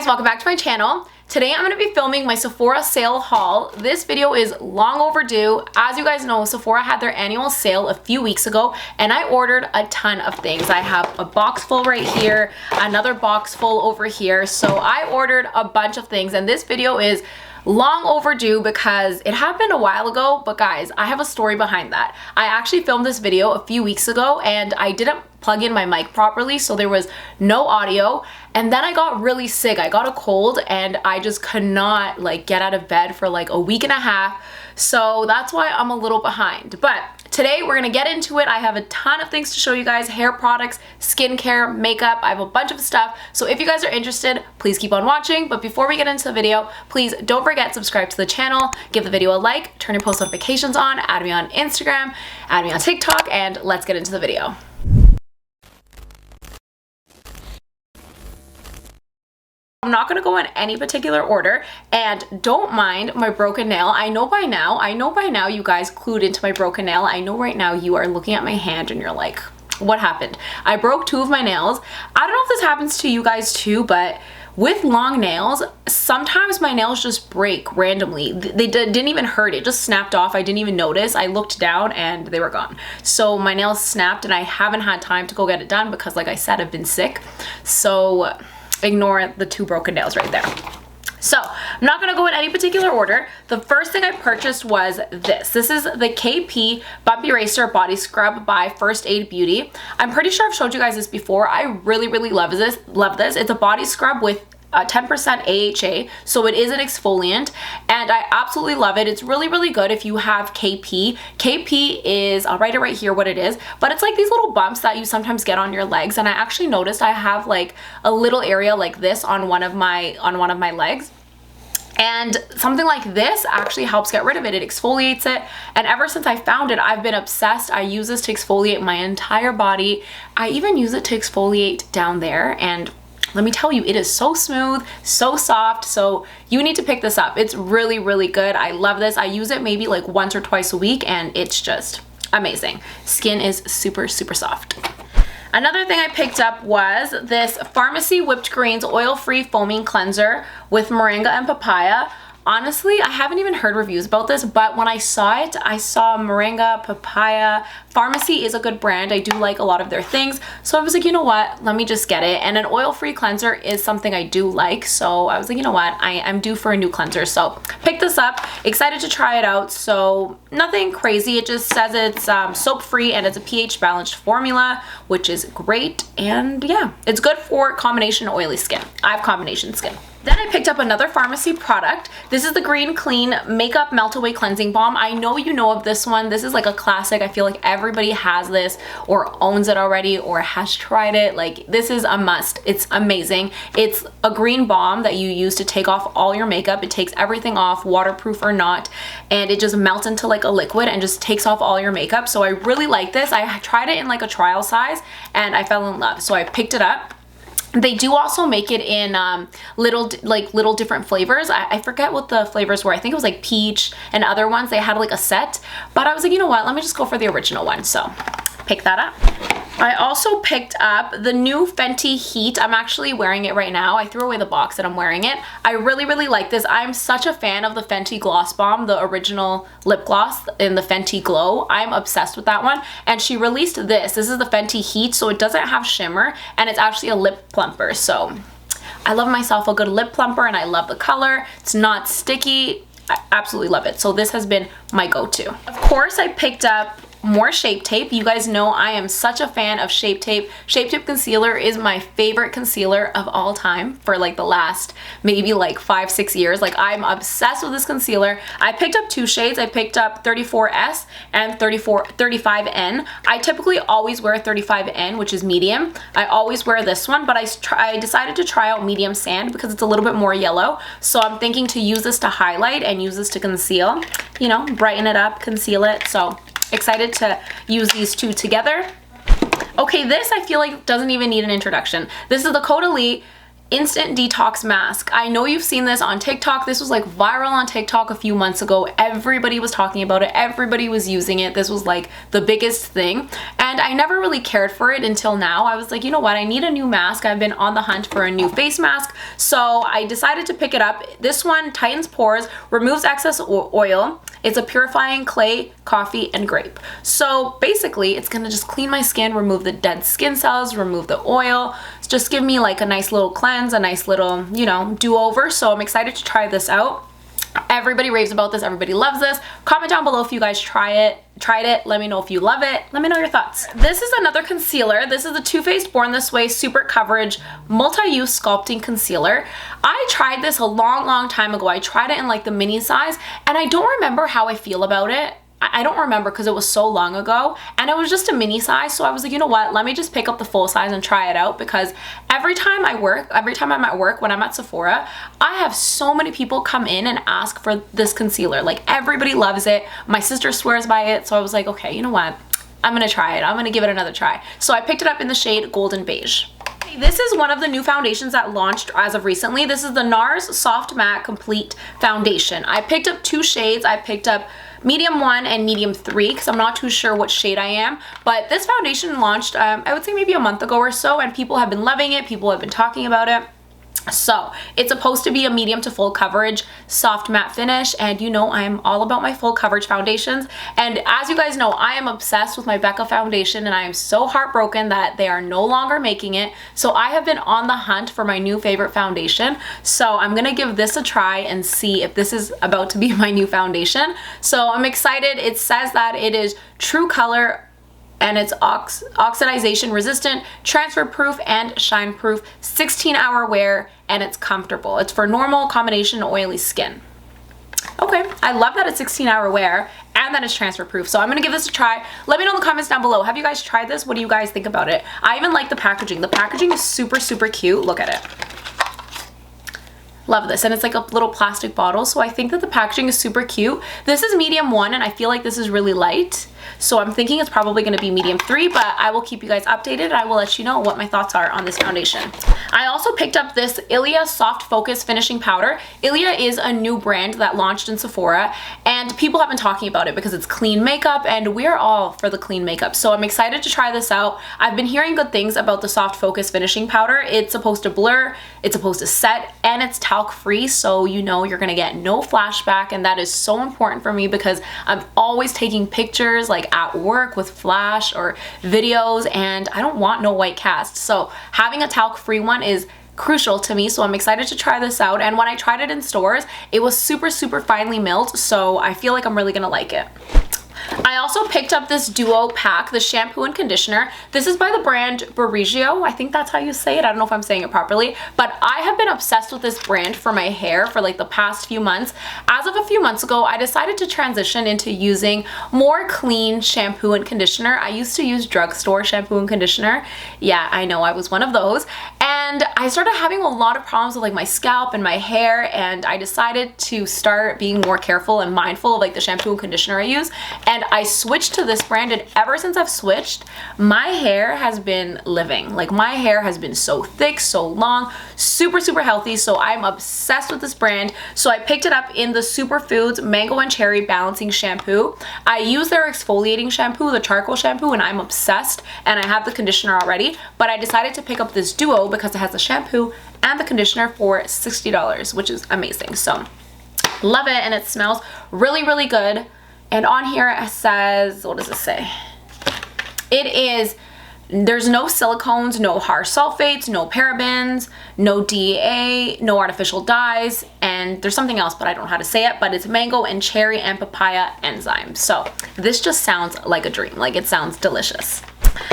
guys, welcome back to my channel. Today I'm going to be filming my Sephora sale haul. This video is long overdue. As you guys know, Sephora had their annual sale a few weeks ago and I ordered a ton of things. I have a box full right here, another box full over here. So I ordered a bunch of things and this video is long overdue because it happened a while ago, but guys, I have a story behind that. I actually filmed this video a few weeks ago and I didn't plug in my mic properly, so there was no audio, and then I got really sick. I got a cold and I just could not get out of bed for like a week and a half, so that's why I'm a little behind. But today we're gonna get into it. I have a ton of things to show you guys: hair products, skincare, makeup. I have a bunch of stuff, so if you guys are interested, please keep on watching. But before we get into the video, please don't forget, subscribe to the channel, give the video a like, turn your post notifications on, add me on Instagram, add me on TikTok, and let's get into the video. I'm not gonna go in any particular order, and don't mind my broken nail. I know by now you guys clued into my broken nail. I know right now you are looking at my hand and you're like, what happened? I broke two of my nails. I don't know if this happens to you guys too, but with long nails, sometimes my nails just break randomly. They didn't even hurt, it just snapped off. I didn't even notice. I looked down and they were gone. So my nails snapped and I haven't had time to go get it done because, like I said, I've been sick. So ignore the two broken nails right there. So I'm not gonna go in any particular order. The first thing I purchased was this. This is the KP Bumpy Eraser Body Scrub by First Aid Beauty. I'm pretty sure I've showed you guys this before. I really love this. It's a body scrub with 10% AHA, so it is an exfoliant and I absolutely love it. It's really good if you have KP. KP is, I'll write it right here what it is, but it's like these little bumps that you sometimes get on your legs, and I actually noticed I have like a little area like this on one of my legs. And something like this actually helps get rid of it. It exfoliates it, and ever since I found it, I've been obsessed. I use this to exfoliate my entire body. I even use it to exfoliate down there, and let me tell you, it is so smooth, so soft, so you need to pick this up. It's really good. I love this. I use it maybe like once or twice a week and it's just amazing. Skin is super soft. Another thing I picked up was this Pharmacy Whipped Greens Oil-Free Foaming Cleanser with Moringa and Papaya. Honestly, I haven't even heard reviews about this, but when I saw it, I saw Moringa, Papaya. Pharmacy is a good brand. I do like a lot of their things. So I was like, you know what? Let me just get it. And an oil-free cleanser is something I do like. So I was like, you know what? I'm due for a new cleanser. So pick this up. Excited to try it out. So nothing crazy. It just says it's soap-free and it's a pH-balanced formula, which is great. And yeah, it's good for combination oily skin. I have combination skin. Then I picked up another Pharmacy product. This is the Green Clean Makeup Melt Away Cleansing Balm. I know you know of this one. This is like a classic. I feel like everybody has this or owns it already or has tried it. Like, this is a must. It's amazing. It's a green balm that you use to take off all your makeup. It takes everything off, waterproof or not, and it just melts into like a liquid and just takes off all your makeup. So I really like this. I tried it in like a trial size and I fell in love. So I picked it up. They do also make it in little different flavors. I forget what the flavors were. I think it was like peach and other ones. They had like a set, but I was like, you know what? Let me just go for the original one. So pick that up. I also picked up the new Fenty Heat. I'm actually wearing it right now. I threw away the box and I'm wearing it. I really like this. I'm such a fan of the Fenty Gloss Bomb, the original lip gloss in the Fenty Glow. I'm obsessed with that one. And she released this. This is the Fenty Heat, so it doesn't have shimmer and it's actually a lip plumper. So I love myself a good lip plumper and I love the color. It's not sticky. I absolutely love it. So this has been my go-to. Of course, I picked up more Shape Tape. You guys know I am such a fan of Shape Tape. Shape Tape concealer is my favorite concealer of all time for like the last maybe like 5-6 years. Like, I'm obsessed with this concealer. I picked up two shades. I picked up 34S and 35N. I typically always wear 35N, which is medium. I always wear this one, but I decided to try out medium sand because it's a little bit more yellow. So I'm thinking to use this to highlight and use this to conceal, you know, brighten it up, conceal it. So excited to use these two together. Okay, this I feel like doesn't even need an introduction. This is the Caudalie Instant Detox Mask. I know you've seen this on TikTok. This was like viral on TikTok a few months ago. Everybody was talking about it. Everybody was using it. This was like the biggest thing. And I never really cared for it until now. I was like, you know what? I need a new mask. I've been on the hunt for a new face mask. So I decided to pick it up. This one tightens pores, removes excess oil. It's a purifying clay, coffee, and grape. So basically, it's gonna just clean my skin, remove the dead skin cells, remove the oil, just give me like a nice little cleanse, a nice little, you know, do-over. So I'm excited to try this out. Everybody raves about this. Everybody loves this. Comment down below if you guys tried it. Let me know if you love it. Let me know your thoughts. This is another concealer. This is the Too Faced Born This Way Super Coverage Multi-Use Sculpting Concealer. I tried this a long time ago. I tried it in like the mini size, and I don't remember how I feel about it. I don't remember because it was so long ago, and it was just a mini size. So I was like, you know what, let me just pick up the full size and try it out, because every time I'm at work, when I'm at Sephora, I have so many people come in and ask for this concealer. Like, everybody loves it. My sister swears by it. So I was like, okay, you know what, I'm gonna try it. I'm gonna give it another try. So I picked it up in the shade Golden Beige. This is one of the new foundations that launched as of recently. This is the Nars Soft Matte Complete Foundation. I picked up two shades. I picked up medium 1 and medium 3 because I'm not too sure what shade I am. But this foundation launched, I would say maybe a month ago or so, and people have been loving it. People have been talking about it. So it's supposed to be a medium to full coverage soft matte finish, and you know I'm all about my full coverage foundations. And as you guys know, I am obsessed with my Becca foundation, and I am so heartbroken that they are no longer making it. So I have been on the hunt for my new favorite foundation. So I'm gonna give this a try and see if this is about to be my new foundation. So I'm excited. It says that it is true color, and it's oxidization resistant, transfer proof, and shine proof, 16-hour wear, and it's comfortable. It's for normal, combination, oily skin. Okay, I love that it's 16-hour wear and that it's transfer proof. So I'm gonna give this a try. Let me know in the comments down below. Have you guys tried this? What do you guys think about it? I even like the packaging. The packaging is super cute. Look at it. Love this, and it's like a little plastic bottle, so I think that the packaging is super cute. This is medium 1, and I feel like this is really light, so I'm thinking it's probably going to be medium 3, but I will keep you guys updated. I will let you know what my thoughts are on this foundation. I also picked up this Ilia Soft Focus Finishing Powder. Ilia is a new brand that launched in Sephora, and people have been talking about it because it's clean makeup, and we're all for the clean makeup, so I'm excited to try this out. I've been hearing good things about the Soft Focus Finishing Powder. It's supposed to blur, it's supposed to set, and it's talc free, so you know you're gonna get no flashback, and that is so important for me because I'm always taking pictures like at work with flash or videos, and I don't want no white cast. So having a talc free one is crucial to me, so I'm excited to try this out. And when I tried it in stores, it was super finely milled, so I feel like I'm really gonna like it. I also picked up this duo pack, the shampoo and conditioner. This is by the brand Borigio. I think that's how you say it. I don't know if I'm saying it properly, but I have been obsessed with this brand for my hair for like the past few months. As of a few months ago, I decided to transition into using more clean shampoo and conditioner. I used to use drugstore shampoo and conditioner. Yeah, I know, I was one of those. And I started having a lot of problems with like my scalp and my hair, and I decided to start being more careful and mindful of like the shampoo and conditioner I use. And I switched to this brand, and ever since I've switched, my hair has been living. Like, my hair has been so thick, so long, super healthy, so I'm obsessed with this brand. So I picked it up in the Superfoods Mango and Cherry Balancing Shampoo. I use their exfoliating shampoo, the charcoal shampoo, and I'm obsessed, and I have the conditioner already, but I decided to pick up this duo because it has the shampoo and the conditioner for $60, which is amazing. So love it, and it smells really good. And on here it says, what does it say? There's no silicones, no harsh sulfates, no parabens, no DEA, no artificial dyes, and there's something else, but I don't know how to say it, but it's mango and cherry and papaya enzymes. So this just sounds like a dream. Like, it sounds delicious.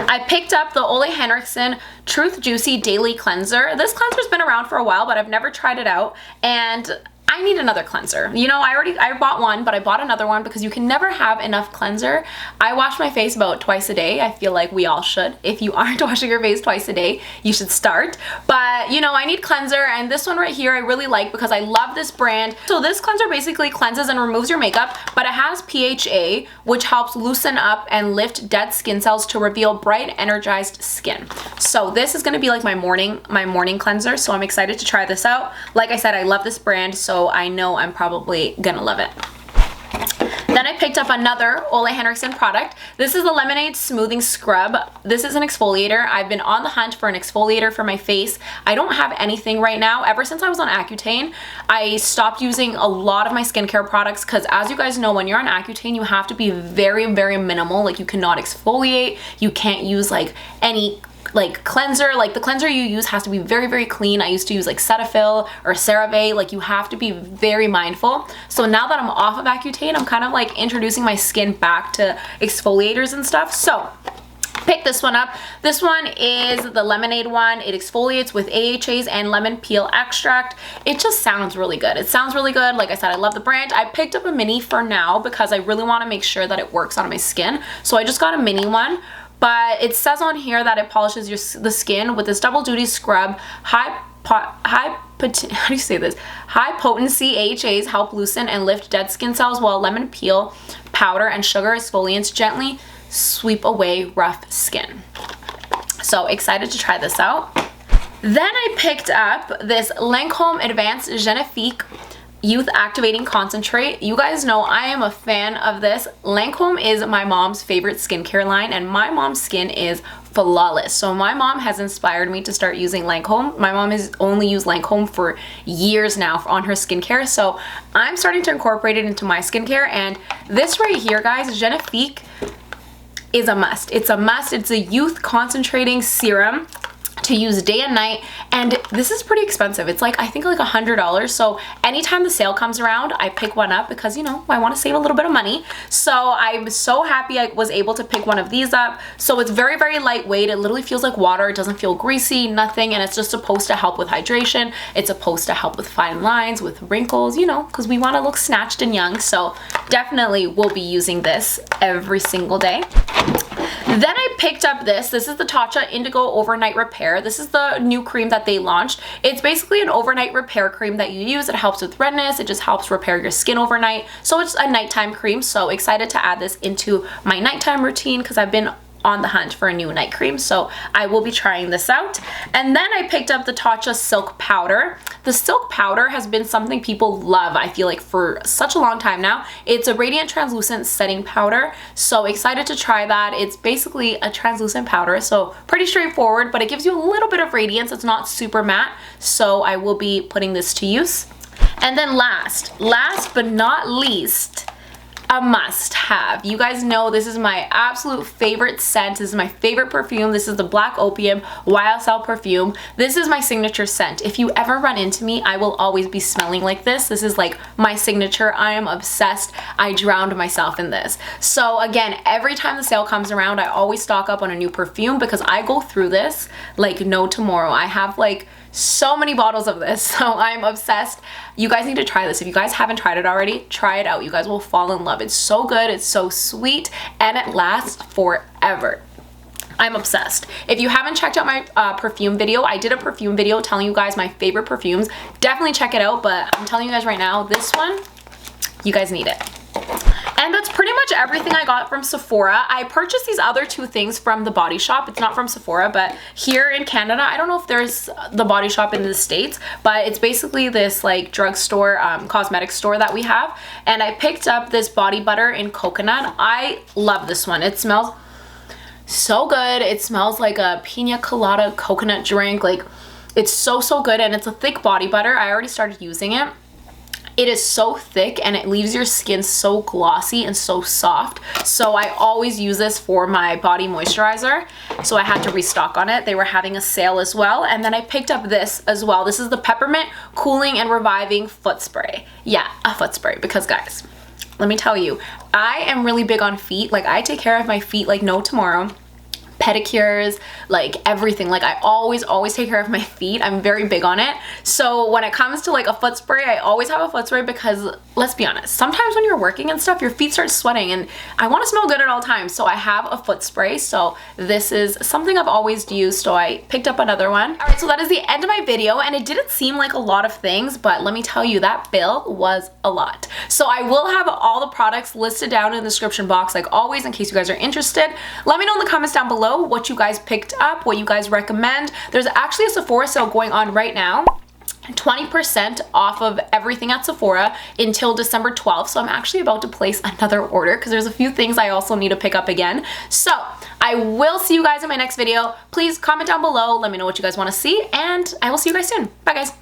I picked up the Ole Henriksen Truth Juicy Daily Cleanser. This cleanser's been around for a while, but I've never tried it out, and I need another cleanser. You know, I bought one, but I bought another one because you can never have enough cleanser. I wash my face about twice a day. I feel like we all should. If you aren't washing your face twice a day, you should start. But you know, I need cleanser, and this one right here I really like because I love this brand. So this cleanser basically cleanses and removes your makeup, but it has PHA, which helps loosen up and lift dead skin cells to reveal bright, energized skin. So this is gonna be like my morning cleanser, so I'm excited to try this out. Like I said, I love this brand, so I know I'm probably gonna love it. Then I picked up another Ole Henriksen product. This is the Lemonade Smoothing Scrub. This is an exfoliator. I've been on the hunt for an exfoliator for my face. I don't have anything right now. Ever since I was on Accutane, I stopped using a lot of my skincare products because, as you guys know, when you're on Accutane, you have to be very, very minimal. Like, you cannot exfoliate. You can't use like any like cleanser. Like, the cleanser you use has to be very, very clean. I used to use like Cetaphil or CeraVe. Like, you have to be very mindful. So now that I'm off of Accutane, I'm kind of like introducing my skin back to exfoliators and stuff. So pick this one up. This one is the lemonade one. It exfoliates with AHAs and lemon peel extract. It just sounds really good. It sounds really good. Like I said, I love the brand. I picked up a mini for now because I really want to make sure that it works on my skin. So I just got a mini one. But it says on here that it polishes the skin with this double duty scrub. High potency AHAs help loosen and lift dead skin cells, while lemon peel powder and sugar exfoliants gently sweep away rough skin. So excited to try this out. Then I picked up this Lancome Advanced Genifique Youth Activating Concentrate. You guys know I am a fan of this. Lancome is my mom's favorite skincare line, and my mom's skin is flawless. So my mom has inspired me to start using Lancome. My mom has only used Lancome for years now on her skincare, so I'm starting to incorporate it into my skincare. And this right here, guys, Genifique, is a must. It's a must. It's a youth concentrating serum to use day and night, and this is pretty expensive. It's like, I think like $100. So anytime the sale comes around, I pick one up because, you know, I want to save a little bit of money. So I'm so happy I was able to pick one of these up. So it's very, very lightweight. It literally feels like water. It doesn't feel greasy, nothing, and it's just supposed to help with hydration. It's supposed to help with fine lines, with wrinkles, you know, because we want to look snatched and young. So definitely will be using this every single day. Then I picked up this. This is the Tatcha Indigo Overnight Repair. This is the new cream that they launched. It's basically an overnight repair cream that you use. It helps with redness. It just helps repair your skin overnight. So it's a nighttime cream. So excited to add this into my nighttime routine because I've been on the hunt for a new night cream, so I will be trying this out. And then I picked up the Tatcha Silk Powder. The Silk Powder has been something people love, I feel like, for such a long time now. It's a radiant translucent setting powder, so excited to try that. It's basically a translucent powder, so pretty straightforward, but it gives you a little bit of radiance. It's not super matte, so I will be putting this to use. And then last but not least, a must have. You guys know this is my absolute favorite scent. This is my favorite perfume. This is the Black Opium YSL perfume. This is my signature scent. If you ever run into me, I will always be smelling like this. This is like my signature. I am obsessed. I drowned myself in this. So again, every time the sale comes around, I always stock up on a new perfume because I go through this like no tomorrow. I have like so many bottles of this, so I'm obsessed. You guys need to try this. If you guys haven't tried it already, try it out. You guys will fall in love. It's so good, it's so sweet, and it lasts forever. I'm obsessed. If you haven't checked out my perfume video, I did a perfume video telling you guys my favorite perfumes. Definitely check it out, but I'm telling you guys right now, this one, you guys need it. And that's pretty much everything I got from Sephora. I purchased these other two things from the Body Shop. It's not from Sephora, but here in Canada, I don't know if there's the Body Shop in the States, but it's basically this like drugstore, cosmetic store that we have. And I picked up this body butter in coconut. I love this one. It smells so good. It smells like a pina colada coconut drink. Like, it's so good, and it's a thick body butter. I already started using it. It is so thick and it leaves your skin so glossy and so soft. So I always use this for my body moisturizer. So I had to restock on it. They were having a sale as well. And then I picked up this as well. This is the Peppermint Cooling and Reviving Foot Spray. Yeah, a foot spray, because guys, let me tell you, I am really big on feet. Like, I take care of my feet like no tomorrow. pedicures, like everything. Like I always take care of my feet. I'm very big on it. So when it comes to like a foot spray, I always have a foot spray because let's be honest, sometimes when you're working and stuff, your feet start sweating and I want to smell good at all times. So I have a foot spray. So this is something I've always used. So I picked up another one. All right, so that is the end of my video and it didn't seem like a lot of things, but let me tell you, that bill was a lot. So I will have all the products listed down in the description box like always in case you guys are interested. Let me know in the comments down below what you guys picked up, what you guys recommend. There's actually a Sephora sale going on right now. 20% off of everything at Sephora until December 12th. So I'm actually about to place another order because there's a few things I also need to pick up again. So I will see you guys in my next video. Please comment down below. Let me know what you guys want to see and I will see you guys soon. Bye guys.